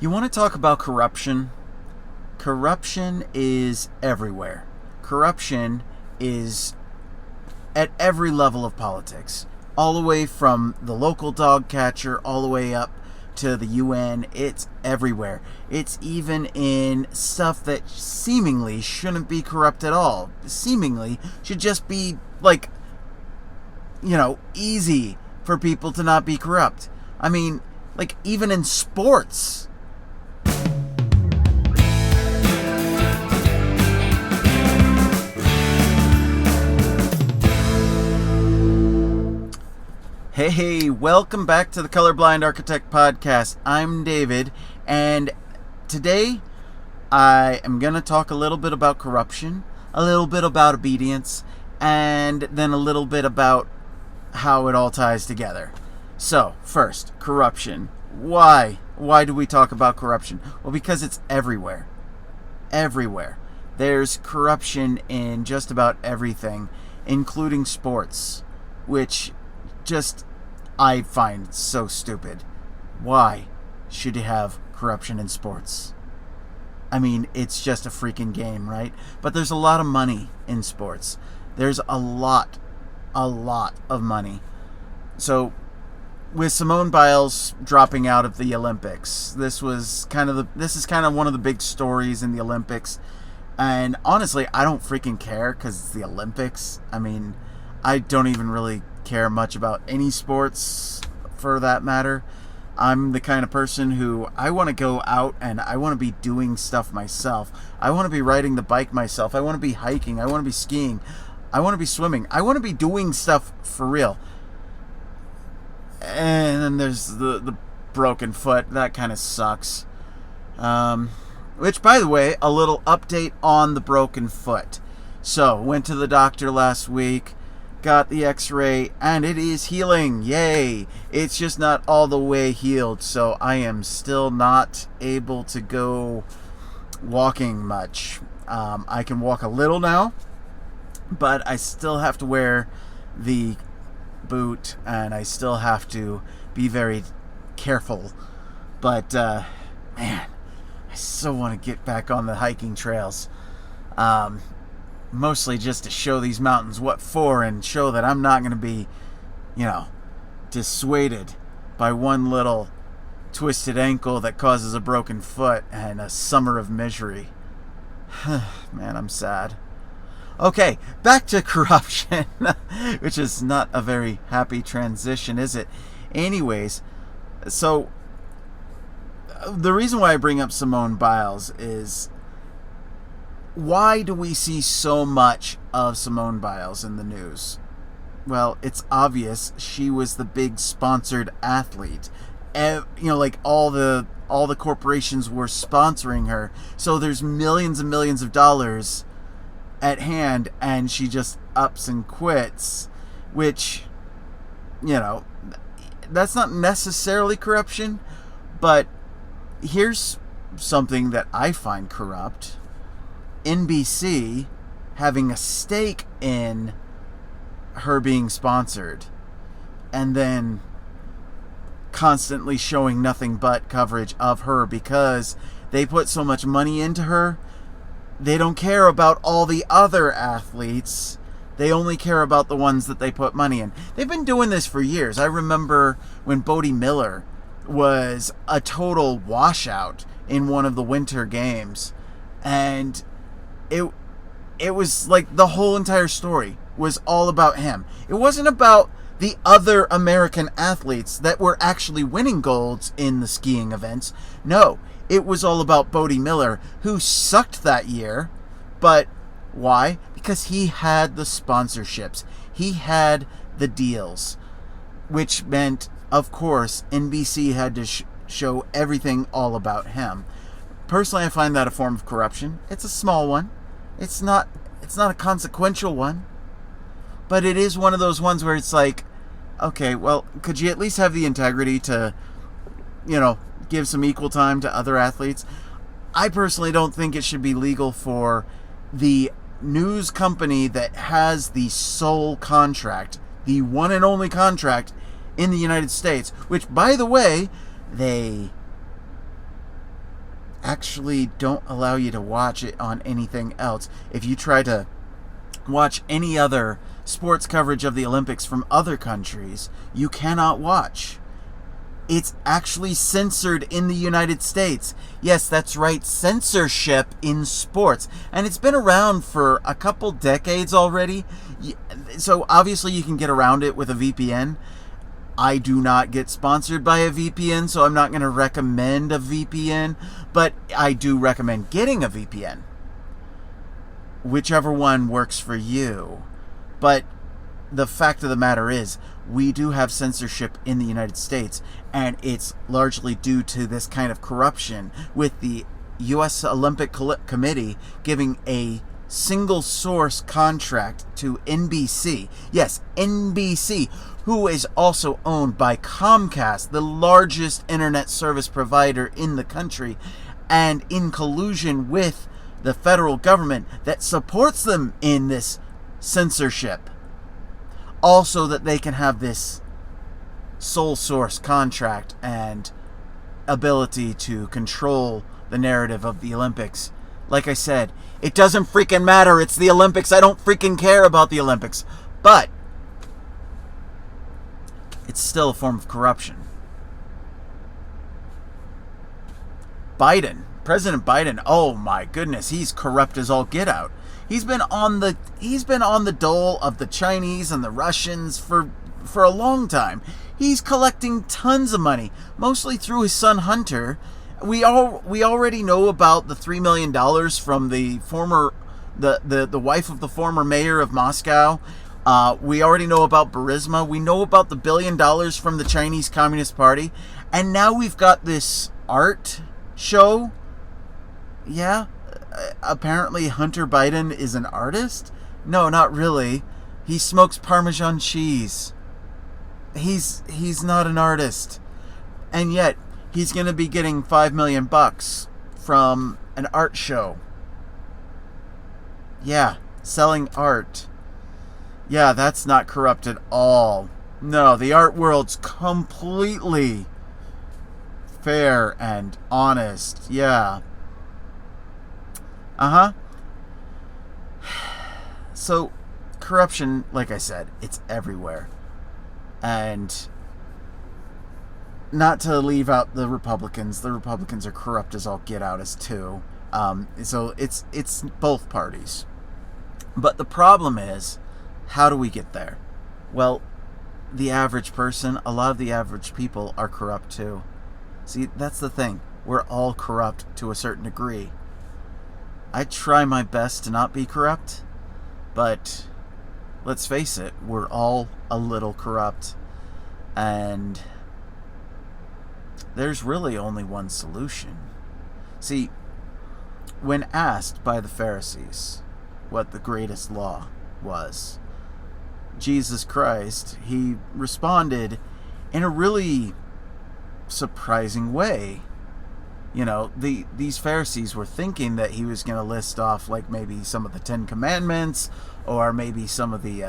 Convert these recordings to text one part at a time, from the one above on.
You want to talk about corruption? Corruption is everywhere. Corruption is at every level of politics. All the way from the local dog catcher, all the way up to the UN. It's everywhere. It's even in stuff that seemingly shouldn't be corrupt at all. Seemingly should just be, easy for people to not be corrupt. I mean, even in sports. Hey, welcome back to the Colorblind Architect Podcast. I'm David, and today I am going to talk a little bit about corruption, a little bit about obedience, and then a little bit about how it all ties together. So, first, corruption. Why? Why do we talk about corruption? Well, because it's everywhere. Everywhere. There's corruption in just about everything, including sports, which I find so stupid. Why should you have corruption in sports? I mean, it's just a freaking game, right? But there's a lot of money in sports. There's a lot of money. So, with Simone Biles dropping out of the Olympics, this is kind of one of the big stories in the Olympics. And honestly, I don't freaking care because it's the Olympics. I mean, I don't even really care much about any sports for that matter. I'm the kind of person who I want to go out and I want to be doing stuff myself. I want to be riding the bike myself. I want to be hiking. I want to be skiing. I want to be swimming. I want to be doing stuff for real. And then there's the broken foot. That kind of sucks. Which, by the way, a little update on the broken foot. So, went to the doctor last week. Got the x-ray, and it is healing. Yay! It's just not all the way healed, so I am still not able to go walking much. I can walk a little now, but I still have to wear the boot, and I still have to be very careful. But, man, I so want to get back on the hiking trails. Mostly just to show these mountains what for and show that I'm not going to be, dissuaded by one little twisted ankle that causes a broken foot and a summer of misery. Man, I'm sad. Okay, back to corruption, which is not a very happy transition, is it? Anyways, so the reason why I bring up Simone Biles is, why do we see so much of Simone Biles in the news? Well, it's obvious. She was the big sponsored athlete. All the corporations were sponsoring her. So there's millions and millions of dollars at hand, and she just ups and quits, which, that's not necessarily corruption, but here's something that I find corrupt. NBC having a stake in her being sponsored and then constantly showing nothing but coverage of her because they put so much money into her. They don't care about all the other athletes. They only care about the ones that they put money in. They've been doing this for years. I remember when Bodie Miller was a total washout in one of the winter games, and it was like the whole entire story was all about him. It wasn't about the other American athletes that were actually winning golds in the skiing events. No, it was all about Bodie Miller, who sucked that year. But why? Because he had the sponsorships. He had the deals, which meant, of course, NBC had to show everything all about him. Personally, I find that a form of corruption. It's a small one. It's not a consequential one. But it is one of those ones where it's like, okay, well, could you at least have the integrity to, give some equal time to other athletes? I personally don't think it should be legal for the news company that has the sole contract, the one and only contract in the United States, which, by the way, they actually don't allow you to watch it on anything else. If you try to watch any other sports coverage of the Olympics from other countries, you cannot watch. It's actually censored in the United States. Yes, that's right, censorship in sports. And it's been around for a couple decades already. So obviously you can get around it with a VPN. I do not get sponsored by a VPN, so I'm not going to recommend a VPN, but I do recommend getting a VPN. Whichever one works for you. But the fact of the matter is, we do have censorship in the United States, and it's largely due to this kind of corruption with the U.S. Olympic Committee giving a single source contract to NBC. Yes, NBC, who is also owned by Comcast, the largest internet service provider in the country, and in collusion with the federal government that supports them in this censorship. Also that they can have this sole source contract and ability to control the narrative of the Olympics. Like I said, it doesn't freaking matter. It's the Olympics. I don't freaking care about the Olympics. But it's still a form of corruption. President Biden, oh my goodness, he's corrupt as all get out. He's been on the dole of the Chinese and the Russians for a long time. He's collecting tons of money, mostly through his son Hunter. We already know about the $3 million from the wife of the former mayor of Moscow. We already know about Burisma. We know about the $1 billion from the Chinese Communist Party. And now we've got this art show. Yeah, apparently Hunter Biden is an artist? No, not really. He smokes Parmesan cheese. He's not an artist. And yet, he's going to be getting $5 million from an art show. Yeah, selling art. Yeah, that's not corrupt at all. No, the art world's completely fair and honest. Yeah. So, corruption, like I said, it's everywhere. And not to leave out the Republicans are corrupt as all get out as too. So it's both parties. But the problem is, how do we get there? Well, the average person, a lot of the average people are corrupt too. See, that's the thing. We're all corrupt to a certain degree. I try my best to not be corrupt, but let's face it, we're all a little corrupt. And there's really only one solution. See, when asked by the Pharisees what the greatest law was, Jesus Christ, he responded in a really surprising way. You know, these Pharisees were thinking that he was going to list off like maybe some of the 10 Commandments or maybe some of the,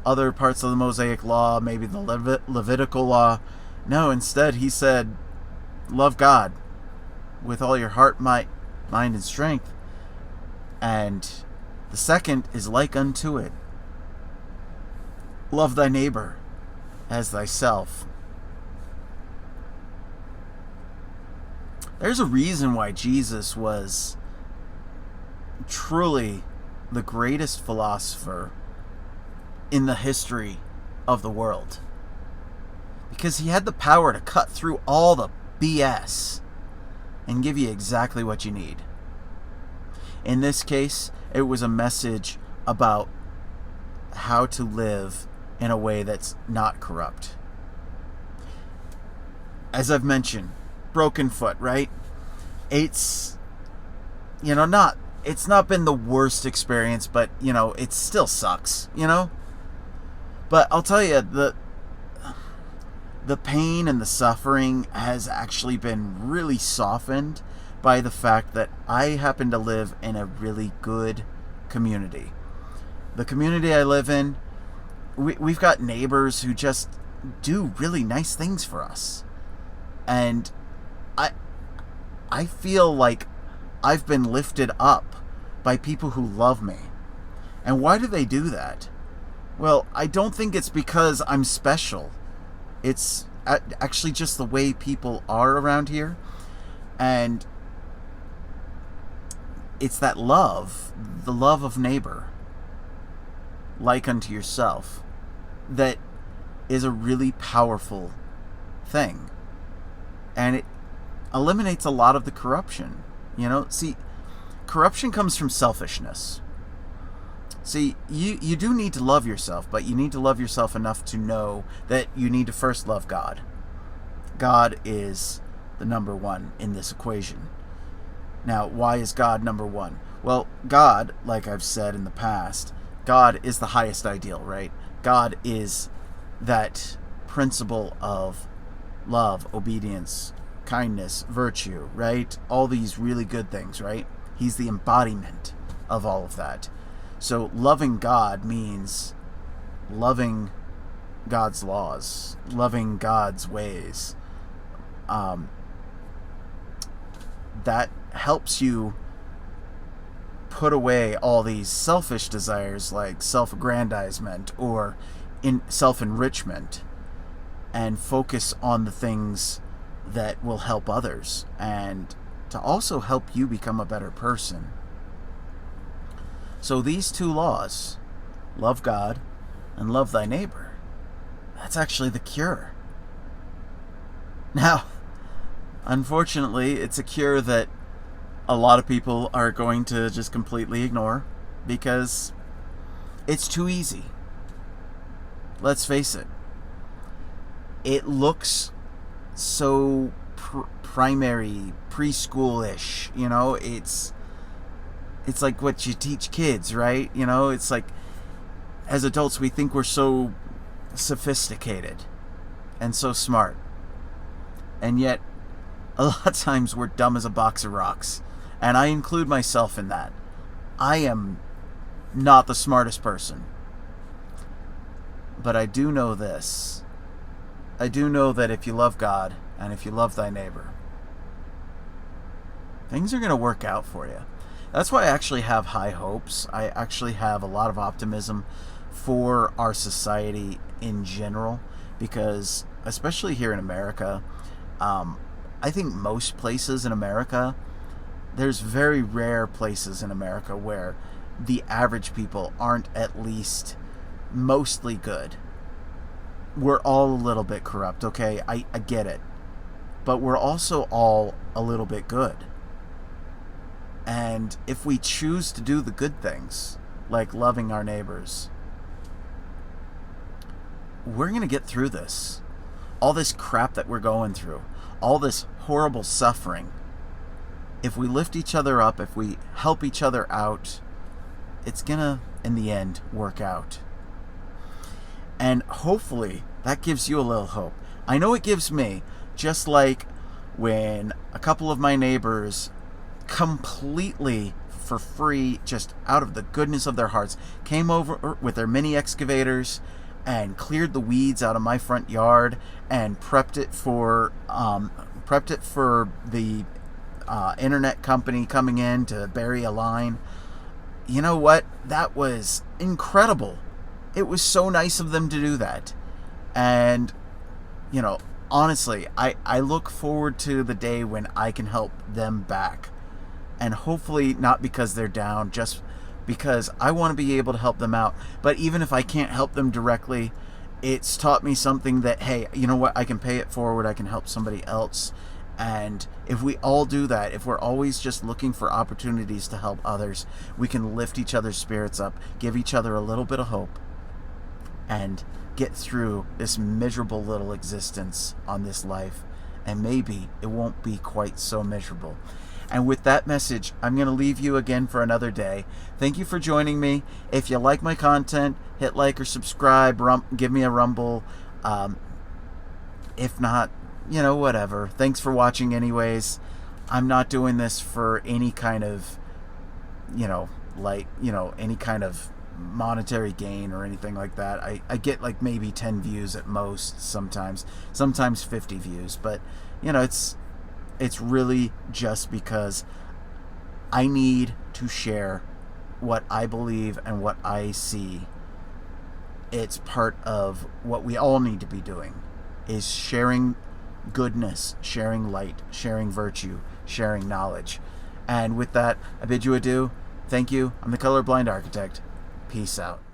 other parts of the Mosaic Law, maybe the Levitical Law. No, instead he said, love God with all your heart, might, mind, and strength. And the second is like unto it. Love thy neighbor as thyself. There's a reason why Jesus was truly the greatest philosopher in the history of the world. Because he had the power to cut through all the BS and give you exactly what you need. In this case, it was a message about how to live in a way that's not corrupt. As I've mentioned, broken foot, right? It's not been the worst experience, but it still sucks, But I'll tell you, the pain and the suffering has actually been really softened by the fact that I happen to live in a really good community. The community I live in, we've got neighbors who just I feel like I've been lifted up by people who love me. And why do they do that? Well, I don't think it's because I'm special. It's actually just the way people are around here. And it's that love, the love of neighbor, like unto yourself, that is a really powerful thing. And it eliminates a lot of the corruption. You know, see, corruption comes from selfishness. See, you do need to love yourself, but you need to love yourself enough to know that you need to first love God. God is the number one in this equation. Now, why is God number one? Well, God, like I've said in the past, God is the highest ideal, right? God is that principle of love, obedience, kindness, virtue, right? All these really good things, right? He's the embodiment of all of that. So loving God means loving God's laws, loving God's ways. That helps you put away all these selfish desires like self-aggrandizement or self-enrichment, and focus on the things that will help others and to also help you become a better person. So these two laws, love God and love thy neighbor, that's actually the cure. Now, unfortunately, it's a cure that a lot of people are going to just completely ignore because it's too easy. Let's face it. It looks so primary, preschool-ish, you know, it's like what you teach kids, right? You know, it's like as adults we think we're so sophisticated and so smart. And yet a lot of times we're dumb as a box of rocks. And I include myself in that. I am not the smartest person. But I do know this. I do know that if you love God and if you love thy neighbor, things are going to work out for you. That's why I actually have high hopes. I actually have a lot of optimism for our society in general, because especially here in America, I think most places in America, there's very rare places in America where the average people aren't at least mostly good. We're all a little bit corrupt, okay? I get it. But we're also all a little bit good. And if we choose to do the good things, like loving our neighbors, we're going to get through this. All this crap that we're going through, all this horrible suffering, if we lift each other up, if we help each other out, it's going to, in the end, work out. And hopefully that gives you a little hope. I know it gives me, just like when a couple of my neighbors completely for free, just out of the goodness of their hearts, came over with their mini excavators and cleared the weeds out of my front yard and prepped it for the internet company coming in to bury a line. You know what? That was incredible. It was so nice of them to do that. And, you know, honestly, I look forward to the day when I can help them back. And hopefully not because they're down, just because I want to be able to help them out. But even if I can't help them directly, it's taught me something that, hey, you know what? I can pay it forward. I can help somebody else. And if we all do that, if we're always just looking for opportunities to help others, we can lift each other's spirits up, give each other a little bit of hope, and get through this miserable little existence on this life. And maybe it won't be quite so miserable. And with that message, I'm going to leave you again for another day. Thank you for joining me. If you like my content, hit like or subscribe, give me a rumble. If not, you know, whatever. Thanks for watching anyways. I'm not doing this for any kind of, any kind of monetary gain or anything like that. I get like maybe 10 views at most sometimes 50 views, but it's It's really just because I need to share what I believe and what I see. It's part of what we all need to be doing, is sharing goodness, sharing light, sharing virtue, sharing knowledge. And with that, I bid you adieu. Thank you. I'm the Colorblind Architect. Peace out.